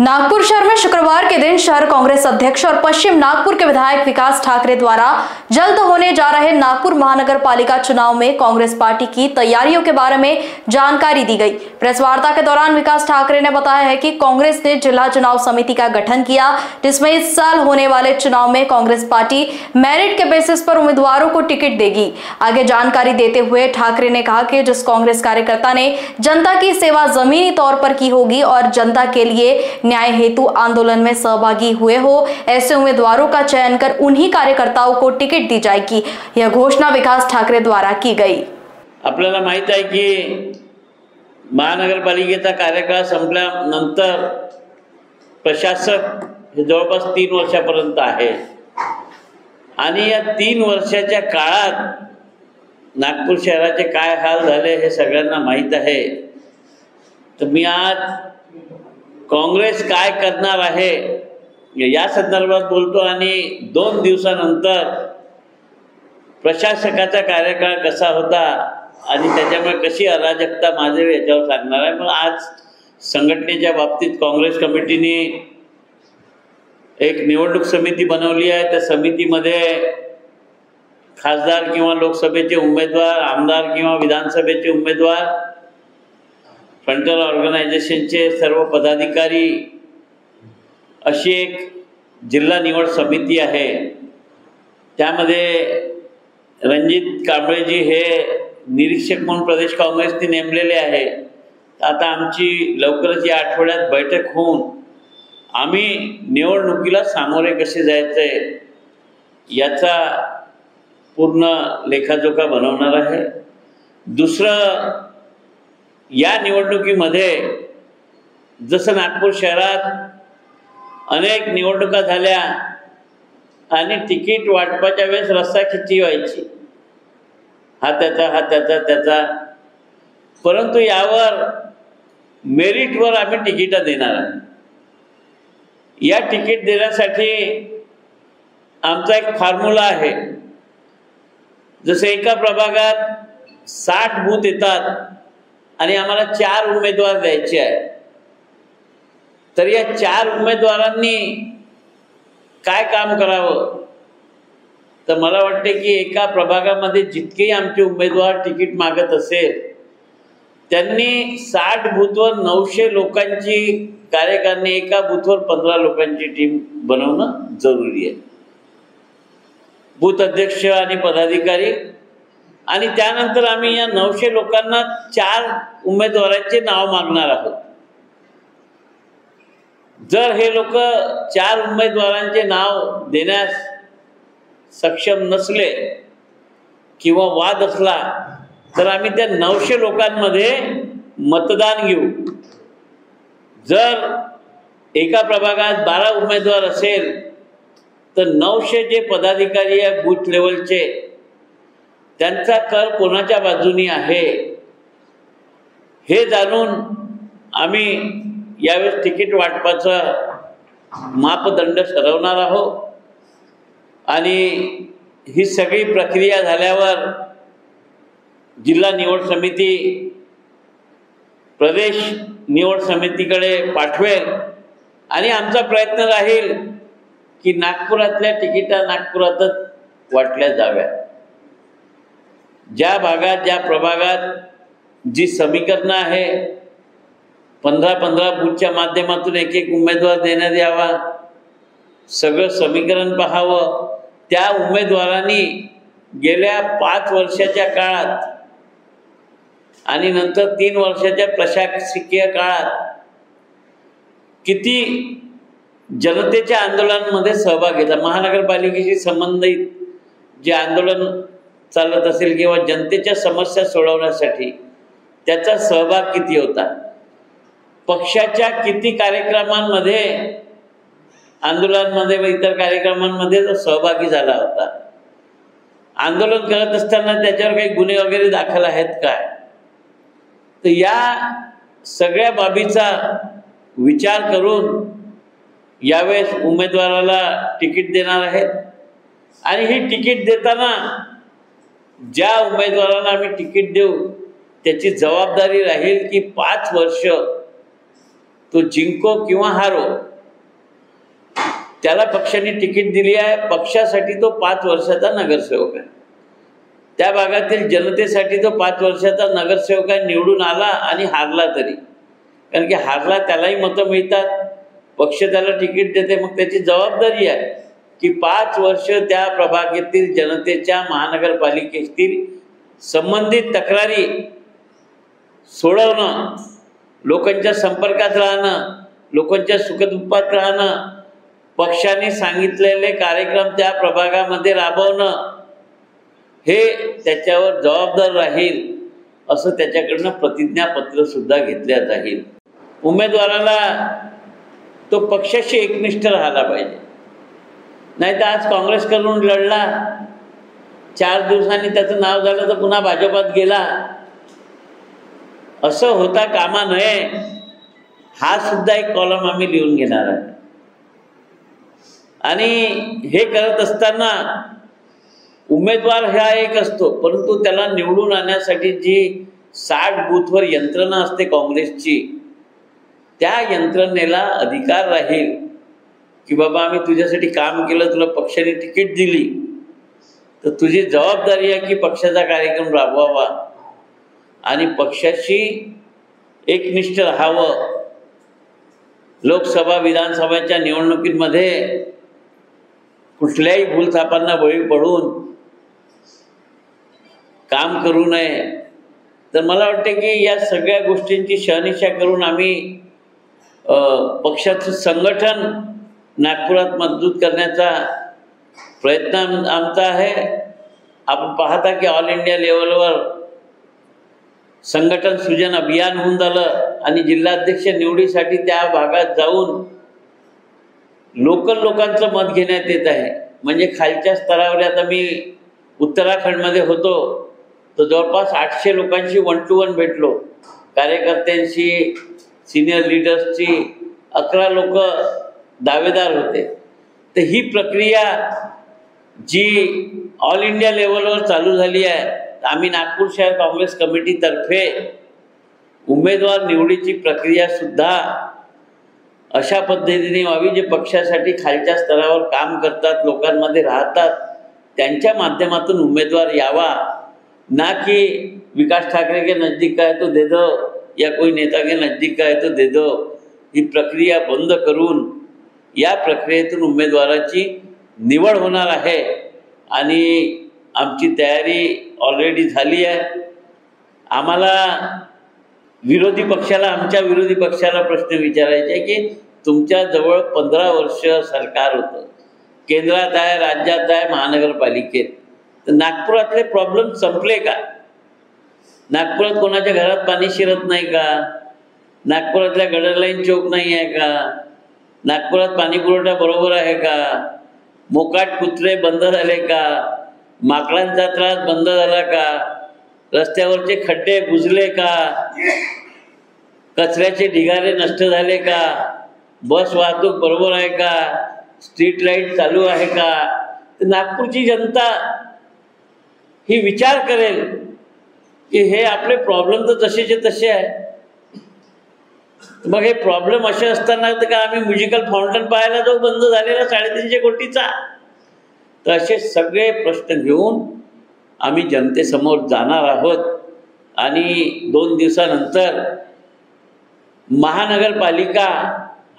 नागपुर शहर में शुक्रवार के दिन शहर कांग्रेस अध्यक्ष और पश्चिम नागपुर के विधायक विकास ठाकरे द्वारा जल्द होने जा रहे नागपुर महानगर पालिका चुनाव में कांग्रेस पार्टी की तैयारियों के बारे में जानकारी दी गई। प्रेस वार्ता के दौरान विकास ठाकरे ने बताया है कि कांग्रेस ने जिला चुनाव समिति का गठन किया, जिसमें इस साल होने वाले चुनाव में कांग्रेस पार्टी मेरिट के बेसिस पर उम्मीदवारों को टिकट देगी। आगे जानकारी देते हुए ठाकरे ने कहा कि जिस कांग्रेस कार्यकर्ता ने जनता की सेवा जमीनी तौर पर की होगी और जनता के लिए न्याय हेतु आंदोलन में सहभागी हुए हो, ऐसे उम्मीदवारों का चयन कर उन्हीं कार्यकर्ताओं को टिकट दी जाएगी। यह घोषणा विकास ठाकरे द्वारा की गई। आपल्याला माहित आहे की महानगरपालिकेचा कार्यकाळ संपल्यानंतर प्रशासक हे जवळपास 3 वर्षापर्यंत आहे आणि या 3 वर्षाच्या काळात नागपूर शहराचे काय हाल झाले हे सगळ्यांना माहित आहे। तर मी आज काँग्रेस काय करणार आहे या संदर्भात बोलतो आणि 2 दिवसानंतर प्रशासकाचा कार्यकाळ कसा होता आणि त्याच्यामुळे कशी अराजकता माझे याच्यावर सांगणार आहे। पण आज संघटनेच्या बाबतीत काँग्रेस कमिटीने एक निवडणूक समिती बनवली आहे। त्या समितीमध्ये खासदार किंवा लोकसभेचे उमेदवार, आमदार किंवा विधानसभेचे उमेदवार, फ्रंटल ऑर्गनायझेशनचे सर्व पदाधिकारी अशी एक जिल्हा निवड समिती आहे। त्यामध्ये रणजित कांबळेजी हे निरीक्षक म्हणून प्रदेश काँग्रेसने नेमलेले आहे। आता आमची लवकरच या आठवड्यात बैठक होऊन आम्ही निवडणुकीला सामोरे कसे जायचे याचा पूर्ण लेखाजोखा बनवणार आहे। दुसरं, या निवडणुकीमध्ये जसं नागपूर शहरात अनेक निवडणुका झाल्या आणि तिकीट वाटपाच्या वेळेस रस्साखिच्ची व्हायची, हा त्याचा, परंतु यावर मेरिटवर आम्ही तिकीट देणार आहे। या तिकीट देण्यासाठी आमचा एक फॉर्म्युला आहे। जसे एका प्रभागात 60 बूथ येतात आणि आम्हाला 4 उमेदवार द्यायचे आहे, तर या 4 उमेदवारांनी काय काम करावं, तर मला वाटते की एका प्रभागामध्ये जितके आमचे उमेदवार तिकीट मागत असेल त्यांनी 60 बूथवर 900 लोकांची कार्यकारिणी, एका बूथवर 15 लोकांची टीम बनवणं जरुरी आहे। बूथ अध्यक्ष आणि पदाधिकारी, आणि त्यानंतर आम्ही या 900 लोकांना 4 उमेदवारांचे नाव मागणार आहोत। जर हे लोक 4 उमेदवारांचे नाव देण्यास सक्षम नसले किंवा वाद असला तर आम्ही त्या 900 लोकांमध्ये मतदान घेऊ। जर एका प्रभागात 12 उमेदवार असेल तर 900 जे पदाधिकारी आहे बूथ लेवलचे, त्यांचा कल कोणाच्या बाजूनी आहे हे जाणून आम्ही यावेळेस तिकीट वाटपाचा मापदंड ठरवणार आहोत। आणि ही सगळी प्रक्रिया झाल्यावर जिल्हा निवड समिती प्रदेश निवड समितीकडे पाठवेल आणि आमचा प्रयत्न राहील की नागपुरातल्या तिकिटा नागपुरातच वाटल्या जाव्यात। ज्या भागात, ज्या प्रभागात जी समीकरणं आहे, 15-15 बूथच्या माध्यमातून एक उमेदवार देण्यात यावा, सगळं समीकरण पाहावं। त्या उमेदवारांनी गेल्या 5 वर्षाच्या काळात आणि नंतर 3 वर्षाच्या प्रशासकीय काळात किती जनतेच्या आंदोलनामध्ये सहभाग घेतला, महानगरपालिकेशी संबंधित जे आंदोलन चालत असेल किंवा जनतेच्या समस्या सोडवण्यासाठी त्याचा सहभाग किती होता, पक्षाच्या किती कार्यक्रमांमध्ये, आंदोलनांमध्ये व इतर कार्यक्रमांमध्ये तो सहभागी झाला होता, आंदोलन करत असताना त्याच्यावर काही गुन्हे वगैरे दाखल आहेत काय, तर या सगळ्या बाबीचा विचार करून यावेळेस उमेदवाराला तिकीट देणार आहेत। आणि ही तिकीट देताना ज्या उमेदवाराला आम्ही तिकीट देऊ त्याची जबाबदारी राहील की 5 वर्ष तो जिंको किंवा हारो, त्याला पक्षाने तिकीट दिली आहे. पक्षासाठी तो 5 वर्षाचा नगरसेवक आहे. त्या भागातील जनतेसाठी तो 5 वर्षाचा नगरसेवक आहे. निवडून आला आणि हारला तरी, कारण की हारला त्यालाही मतं मिळतात, पक्ष त्याला तिकीट देते. मग त्याची जबाबदारी आहे की 5 वर्ष त्या प्रभागातील जनतेच्या, महानगरपालिकेतील संबंधित तक्रारी सोडवणं, लोकांच्या संपर्कात राहणं, लोकांच्या सुखदुःखात राहणं, पक्षाने सांगितलेले कार्यक्रम त्या प्रभागामध्ये राबवणं, हे त्याच्यावर जबाबदार राहील असं त्याच्याकडनं प्रतिज्ञापत्र सुद्धा घेतल्या जाईल. उमेदवाराला तो पक्षाशी एकनिष्ठ राहायला पाहिजे. नाही तर आज काँग्रेस करून लढला, 4 दिवसांनी त्याचं नाव झालं तर पुन्हा भाजपात गेला, असं होता कामा नये. हा सुद्धा एक कॉलम आम्ही लिहून घेणार आहे. आणि हे करत असताना उमेदवार हा एक असतो, परंतु त्याला निवडून आणण्यासाठी जी 60 बूथवर यंत्रणा असते काँग्रेसची, त्या यंत्रणेला अधिकार राहील की बाबा आम्ही तुझ्यासाठी काम केलं, तुला पक्षाने तिकीट दिली, तर तुझी जबाबदारी आहे की पक्षाचा कार्यक्रम राबवावा आणि पक्षाशी एकनिष्ठ राहावं. लोकसभा विधानसभाच्या निवडणुकीमध्ये कुठल्याही भूलथापांना बळी पडून काम करू नये. तर मला वाटतं की या सगळ्या गोष्टींची शहानिशा करून आम्ही पक्षाचं संघटन नागपुरात मजबूत करण्याचा प्रयत्न आमचा आहे. आपण पाहता की ऑल इंडिया लेवलवर संघटन सृजन अभियान होऊन झालं आणि जिल्हाध्यक्ष निवडीसाठी त्या भागात जाऊन लोकांचं मत घेण्यात येत आहे. म्हणजे खालच्या स्तरावर आता मी उत्तराखंडमध्ये होतो तर जवळपास 800 लोकांशी 1 to 1 भेटलो, कार्यकर्त्यांशी, सिनियर लीडर्सची. 11 लोक दावेदार होते. तर ही प्रक्रिया जी ऑल इंडिया लेवलवर चालू झाली आहे, आम्ही नागपूर शहर काँग्रेस कमिटीतर्फे उमेदवार निवडीची प्रक्रिया सुद्धा अशा पद्धतीने व्हावी जे पक्षासाठी खालच्या स्तरावर काम करतात, लोकांमध्ये राहतात, त्यांच्या माध्यमातून उमेदवार यावा, ना कि विकास ठाकरे के नज़दीक का है तो दे दो या कोई नेता के नज़दीक का है तो दे दो. ही प्रक्रिया बंद करून या प्रक्रियेतून उमेदवाराची निवड होणार आहे आणि आमची तयारी ऑलरेडी झाली आहे. आम्हाला आमच्या विरोधी पक्षाला प्रश्न विचारायचे की तुमच्या जवळ 15 वर्ष सरकार होतं, केंद्रात आहे, राज्यात आहे, महानगरपालिकेत, तर नागपुरातले प्रॉब्लेम संपले का? नागपुरात कोणाच्या घरात पाणी शिरत नाही का? नागपुरातल्या गटर लाईन चौक नाही आहे का? नागपुरात पाणी पुरवठा बरोबर आहे का? मोकाट कुत्रे बंद झाले का? माकडांचा त्रास बंद झाला का? रस्त्यावरचे खड्डे बुजले का? कचऱ्याचे ढिगारे नष्ट झाले का? बस वाहतूक बरोबर आहे का? स्ट्रीट लाईट चालू आहे का? तर नागपूरची जनता ही विचार करेल की हे आपले प्रॉब्लेम तर तसेचे तसे आहे. मग हे प्रॉब्लेम असे असताना तर का आम्ही म्युझिकल फाउंटन पाहायला जाऊ बंद झालेला 350 कोटीचा? तर असे सगळे प्रश्न घेऊन आम्ही जनतेसमोर जाणार आहोत आणि 2 दिवसानंतर महानगरपालिका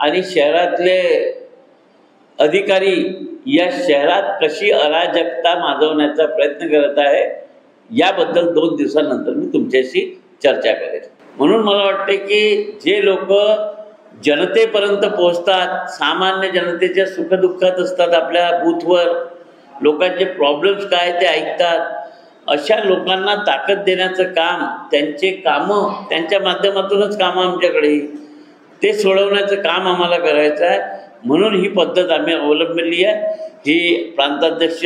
आणि शहरातले अधिकारी या शहरात कशी अराजकता माजवण्याचा प्रयत्न करत आहे याबद्दल 2 दिवसानंतर मी तुमच्याशी चर्चा करेन. म्हणून मला वाटते की जे लोक जनतेपर्यंत पोहोचतात, सामान्य जनतेच्या सुखदुःखात असतात, आपल्या बूथवर लोकांचे प्रॉब्लेम्स काय ते ऐकतात, अशा लोकांना ताकद देण्याचं काम, त्यांचे कामं, त्यांच्या माध्यमातूनच कामं आमच्याकडे ते सोडवण्याचं काम आम्हाला करायचं आहे. म्हणून ही पद्धत आम्ही अवलंबली आहे. ही प्रांताध्यक्ष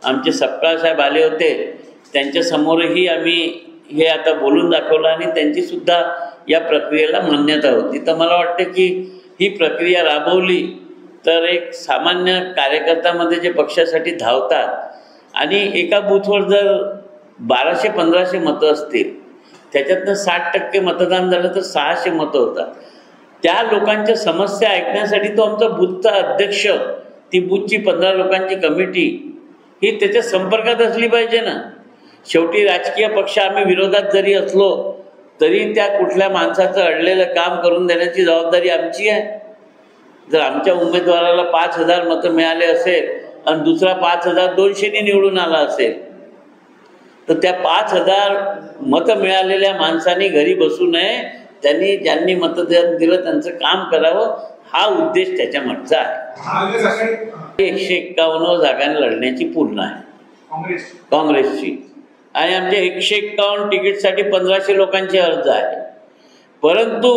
आमचे सपकाळ साहेब आले होते, त्यांच्यासमोरही आम्ही हे आता बोलून दाखवलं आणि त्यांचीसुद्धा या प्रक्रियेला मान्यता होती. तर मला वाटतं की ही प्रक्रिया राबवली तर एक सामान्य कार्यकर्त्यामध्ये जे पक्षासाठी धावतात आणि एका बूथवर जर 1200-1500 मतं असतील, त्याच्यातनं 60% मतदान झालं तर 600 मतं होतात. त्या लोकांच्या समस्या ऐकण्यासाठी तो आमचा बूथचा अध्यक्ष, ती बूथची 15 लोकांची कमिटी ही त्याच्या संपर्कात असली पाहिजे ना. शेवटी राजकीय पक्ष आम्ही विरोधात जरी असलो तरी त्या कुठल्या माणसाचं अडलेलं काम करून देण्याची जबाबदारी आमची आहे. जर आमच्या उमेदवाराला 5,000 मतं मिळाले असेल आणि दुसरा 5,200 निवडून आला असेल तर त्या 5,000 मतं मिळालेल्या माणसांनी घरी बसू नये, त्यांनी ज्यांनी मतदान दिलं त्यांचं काम करावं, हा उद्देश त्याच्या मागचा आहे. 151 जागांना लढण्याची पूर्ण आहे काँग्रेसची आणि आमच्या 151 तिकीटसाठी 1500 लोकांचे अर्ज आहे. परंतु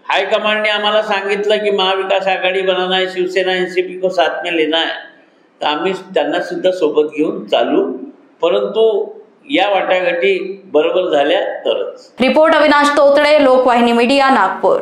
हायकमांडने आम्हाला सांगितलं की महाविकास आघाडी बनाना है, शिवसेना एनसीपी को साथ में लेना है, तर आम्ही त्यांना सुद्धा सोबत घेऊन चालू. परंतु या वाटाघाटी बरोबर झाल्या तरच. Report Avinash Totade, Lokvahini media, Nagpur.